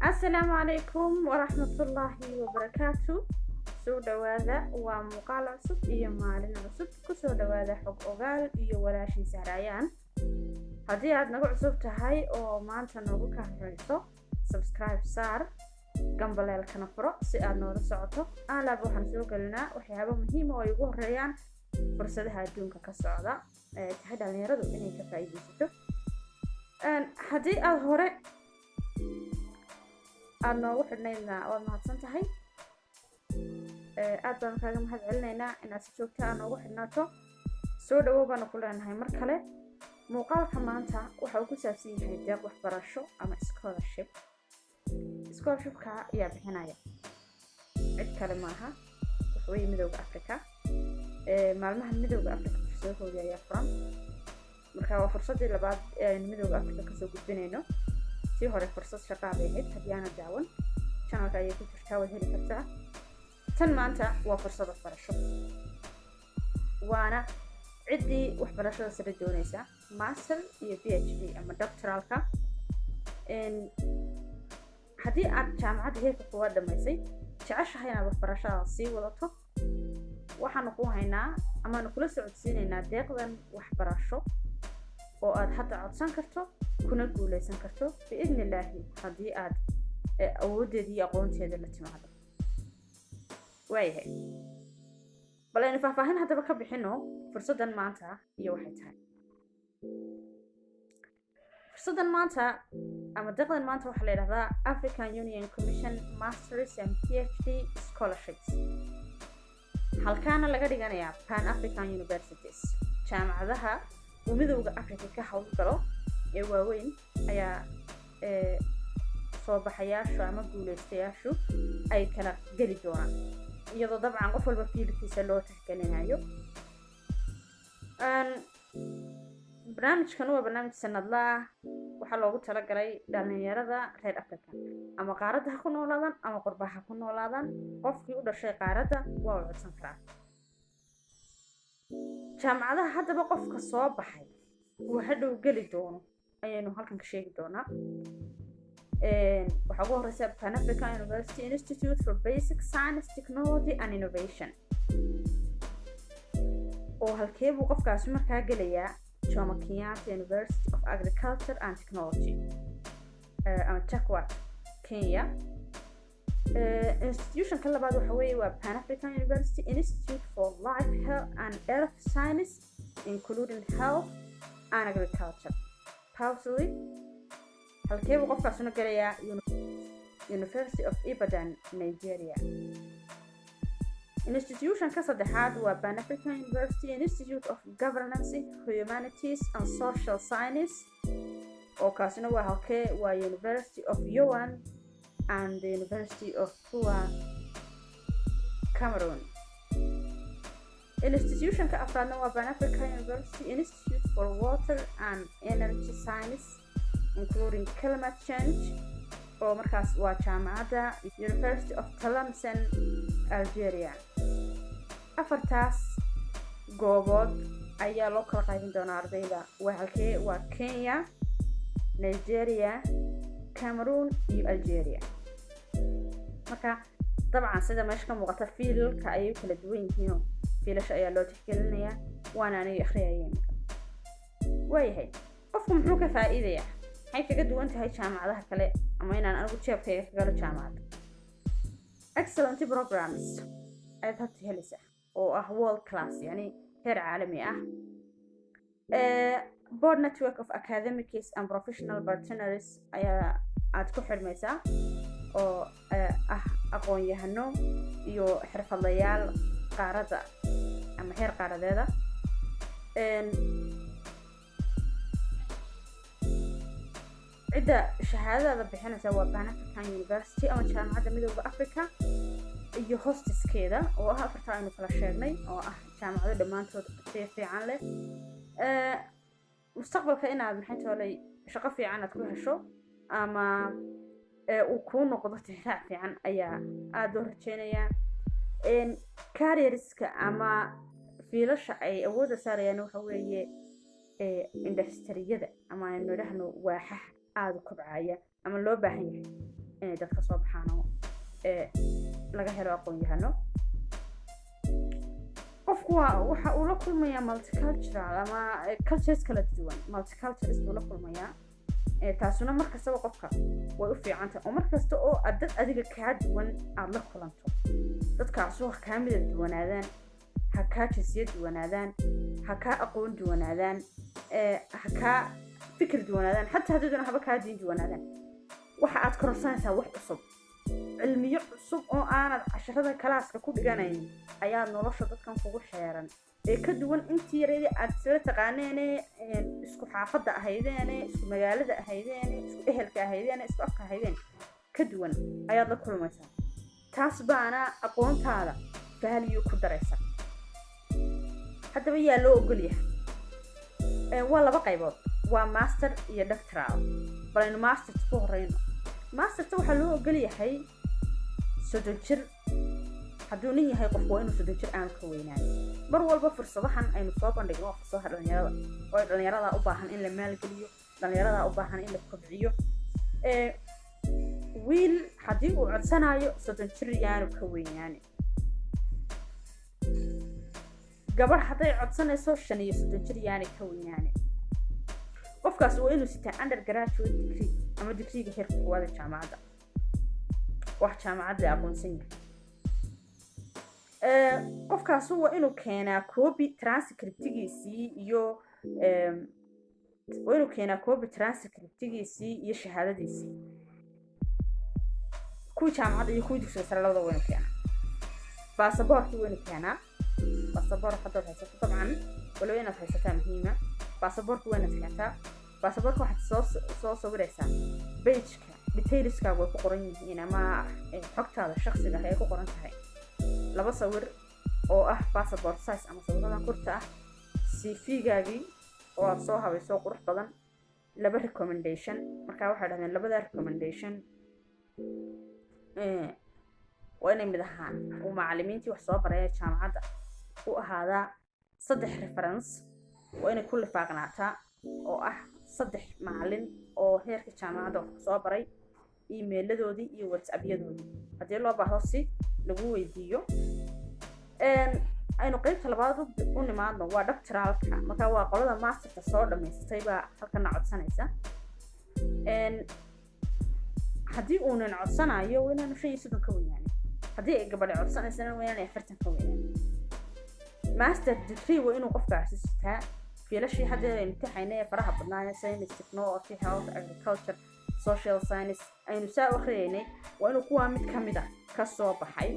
السلام عليكم ورحمة الله وبركاته. سو دواذا ومقال عصب إيا مالين عصب كسو دواذا حق أغال إيا ولاشي سهرايان. هدي عاد نقو عصب تهاي أو مانتا نوغو كهريسو سبسكرايب سار قنبالي الكنفرو سياد نورو سعوتو آلا بوحان سوق لنا وحيابا مهمة ويقوه ريان فرصدها دونك كسعودا تحيد على يردو إني كفايدي ستو هدي هوري أنا وحدنا وما هتصنتهاي أدم كذا ما هتعلنا إن أسيشوكتا أنا وحدناته سود وبنا كلنا هاي مركلة مقال كمان تا وحوكو سافسين هاي داق وحبرشو أما scholarship كا يا بحناية عد كلماها وحوي مدوق أفريقيا معلومها مدوق أفريقيا في سوق يا فران مركوا فرصة اللي بعد مدوق أفريقيا كسوق بينينو si hore fursad shaqo bay ahayd hadiyana daawan channelka ayay ku jirtaa wad heli kartaa tan maanta waa fursad waxbarasho waana cidii waxbarashada sare doonaysa master iyo PhD ama doctoralka hadii aad jaamacad heerka kuwa dhamaysay jeceshahay inaad waxbarashada sii wadato waxaan ku haynaa ama aan kula socodsiinaynaa deeqdan waxbarasho oo aad hadda codsan karto kuna guuleysan karto باذن الله hadii aad awoodeedii aqoonteeda la timaado waayahay balan faahfaahin hadaba ka bixino fursadan maanta iyo waxay tahay fursadan maanta ama deeqdan maanta waxa la yiraahdaa African Union Commission Masters and PhD Scholarships halkaana laga dhiganayaa Pan African Universities jaamacadaha midowga Afrika ka hawlgalo ee waaweyn ayaa soo baxayaashu ama guuleystayaashu ay kala gali doonaan iyadoo dabcan qof walba fiilkiisa loo tixgelinayo barnaamijkan waa barnaamij sanadle ah waxaa loogu talagalay dhalinyarada reer Afrika ama qaaradaha ku noolaadan ama qurbaha ku noolaadan qofkii u dhashay qaarada waa u codsan karaa jaamacadaha haddaba qofka soo baxay waxa dhow gali doono ayaynu halkan ka sheegi doonaa waxa ugu horeysa Pan African University Institute for Basic Science, Technology and Innovation oo halkee buu qofkaasi markaa gelayaa Jomo Kenyatta University of Agriculture and Technology ama JKUAT Kenya institution ka labaad waxa weeye waa Pan African University Institute for Life, Health and Earth Science including health and agriculture Pausley halkee buu qofkaas una galayaa University of Ibadan Nigeria institution ka saddexaad waa Pan African University Institute of Governance, Humanities and Social Science oo kaasina waa halkee waa University of Yohan and the University of Pua Cameroon institution ka afraadna waa Pan African University Institute for Water and Energy Science including climate change oo markaas waa jaamacadda University of Tlemcen Algeria afartaas goobood ayaa loo kala qaybin doonaa ardayda waa halkee waa Kenya, Nigeria, Cameroon iyo Algeria marka dabcan sida meesha ka muuqata fiilka ay kala duwan yihiin fiilasha ayaa loo tixgelinayaa waana aniga akhriyayeen waayahay qofku muxuu ka faa'iidayaa hay kaga duwan tahay jaamacadaha kale ama inaan anigu jeebkayga ka galo jaamacad excellent programs aad hadda helaysaa oo ah world class yani heer caalami ah board network of academics and professional partners ayaa aad ku xirmaysaa oo ah aqoon-yahano iyo xirfadlayaal qaarada ama heer qaaradeeda cidda shahaadada bixinaysa waa Pan African University ama jaamacadda midowga Afrika iyo hosteskeeda oo ah afarta aynu kala sheegnay oo ah jaamacado dhamaantood fiican leh mustaqbalka inaad maxay toolay shaqo fiican aad ku hesho ama uu ku noqdo tixraac fiican ayaa aad u rajeynayaa careerska ama fiilasha ay awooda saarayaan waxa weeye industriyada ama aynu idhaahno waaxaha aad u kobcaya ama loo baahan yahay inay dadka soo baxaan laga helo aqoon-yahano. qofku waxa uu la kulmayaa multicultural ama cultures kala duwan, multiculturalist uu la kulmayaa. taasuna markastaba qofka way u fiican tahay oo markasta oo dad adiga kaa duwan aad la kulanto, dadkaas oo kaa midab duwanaadaan, ha kaa jinsiyad duwanaadaan, ha kaa aqoon duwanaadaan, ha kaa fikir duwanaadaan, xataa haddii haba kaa diin duwanaadaan, waxa aad kororsanaysaa wax cusub, cilmiyo cusub oo aanad casharada kalaaska ku dhiganayn ayaa nolosha dadkan kugu xeeran ee ka duwan intii yareedii aad sida taqaaneen isku xaafadda ahaydeen, isku magaalada ahaydeen, isku ehelka ahaydeen, isku afka ahaydeen ka duwan ayaad la kulmaysaa. taas baana aqoontaada value ku daraysa. haddaba yaa loo ogol yahay waa laba qaybood, waa master iyo doctoral. balaynu master ku horeyno. masterta waxaa loo ogol yahay 30 jir. hadduu nin yahay qof waa inuu 30 jir aan ka weynaan. mar walba fursadahan aynu soo bandhigno fursadaha dhalinyarada oo dhalinyarada u baahan in la maalgeliyo, dhalinyarada u baahan in la kobciyo. wiil haddii uu codsanayo 30 jir yaanu ka weynaan. gabar hadday codsanayso 35 jir yaanu ka weynaan. qofkaas waa inuu sitaa undergraduate degree ama degreega heerka koowaad ee jaamacadda, wax jaamacadda aqoonsan yahay. qofkaas waa inuu keenaa copy transcriptigiisii iyo shahaadadiisii. kuwii jaamacadda iyo kuwii dugsiga sare labada waa inuu keenaa. baasaboorkii waa inuu keenaa. baasaboor haddaad haysato dabcan walow inaad haysataa muhiima. baasaboorka waa inaad keentaa. baasaboorka waxaad soo sawiraysaa pageka detailskaaga way ku qoran yihiin ama xogtaada shakhsiga ay ku qoran tahay. 2 sawir oo ah passport size ama sawirada kurta ah, CV-gaagii oo aad soo habayso qurux badan, 2 recommendation. marka waxay dhahdeen 2 recommendation waa inay mid ahaan uu macallimiintii wax soo baray jaamacadda u ahaadaa 3 reference waa inay ku lifaaqnaataa oo ah 3 macallin oo heerka jaamacadda wax soo baray, email-adoodii iyo WhatsApp-yadoodii haddii loo baahdo si lagu weydiiyo. aynu qaybta labaad u nimaadno waa doctoralka. marka waa qolada masterka soo dhamaystay baa halkan codsanaysa. haddii uu nin codsanayo waa inaanu 35 ka weynaan. haddii ay gabadh codsanaysana waa inaanu 40 ka weynaan. master degree waa inuu qofkaasi sitaa fiilashii hadda imtixaanay ee faraha badnaa science, technology, health, agriculture, social science aynu saa u akhriyeynay waa inuu kuwa mid ka mid ah ka soo baxay.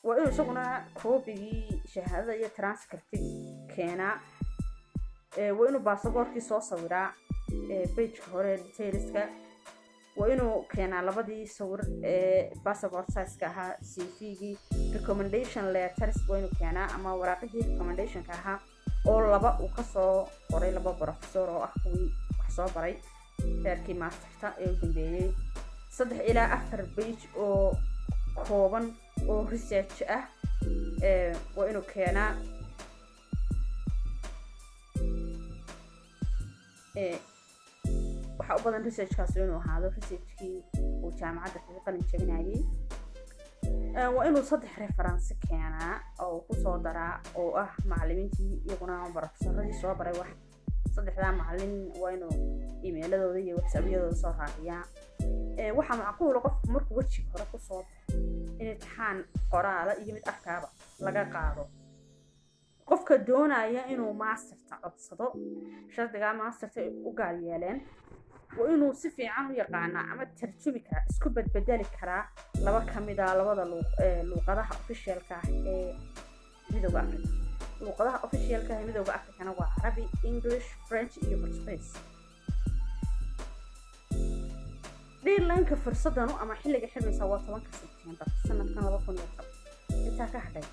waa inuu isaguna koobigii shahaadada iyo transcriptigii keenaa. waa inuu baasaboorkii soo sawiraa pageka hore detailska. waa inuu keenaa 2 sawir ee passport size-ka ahaa, CV-gii, recommendation letters waa inuu keenaa ama waraaqihii recommendationka ahaa oo 2 uu ka soo qoray 2 professor oo ah kuwii wax soo baray heerkii masterta ee u dambeeyay. 3 ilaa 4 page oo kooban oo research ah waa inuu keenaa. waxa u badan researchkaas inuu ahaado researchkii uu jaamacadda kaga qalin jabinayay. waa inuu 3 reference keenaa oo ku soo daraa oo ah macallimiintii iyaguna professoradii soo baray wax. 3 macallin waa inuu email-adooda iyo WhatsApp-yadooda soo raaciyaa. waxa macquul ah qofku markuu wajiga hore ku soo in imtixaan qoraala iyo mid afkaaba laga qaado. qofka doonaya inuu masterta codsado, shardiga masterta u gaar yeeleen, waa inuu si fiican u yaqaanaa ama tarjumi karaa, isku badbedeli karaa 2 ka mid ah 2 luqadaha officialka ah ee midowga Afrika. luqadaha officialka ah ee midowga Afrikana waa Carabi, English, French iyo Portuguese. deadline-ka fursadanu ama xilliga xirmaysa waa 10 September sanadkan 2010. intaa ka hadhay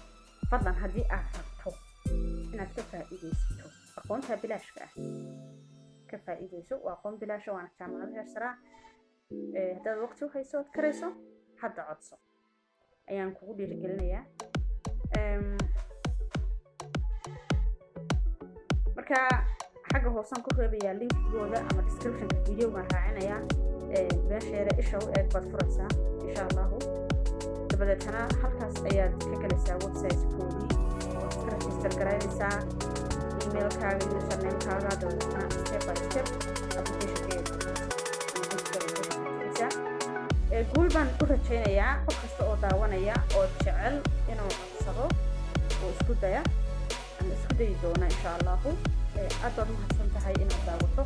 fadlan haddii aad rabto inaad ka faa'iidaysato aqoonta bilaashka ah ka faa'iidayso. waa aqoon bilaash oo aan jaamacad heer sare haddaad waqti u hayso ood karayso hadda codso ayaan kugu dhiirigelinayaa. marka xagga hoosan ku reebayaa linkigooda ama descriptionka videoga raacinayaa. meesha yare isha u eeg baad furaysaa insha allahu dabadeetana halkaas ayaad ka galaysaa website-koodii oo iska register garaynaysaa emailkaaga iyo usernamekaaga dabadeetana step by step guul baan u rajaynayaa qof kasta oo daawanaya oo jecel inuu codsado oo isku daya ama isku dayi doona insha allahu aad baad mahadsan tahay inaad daawato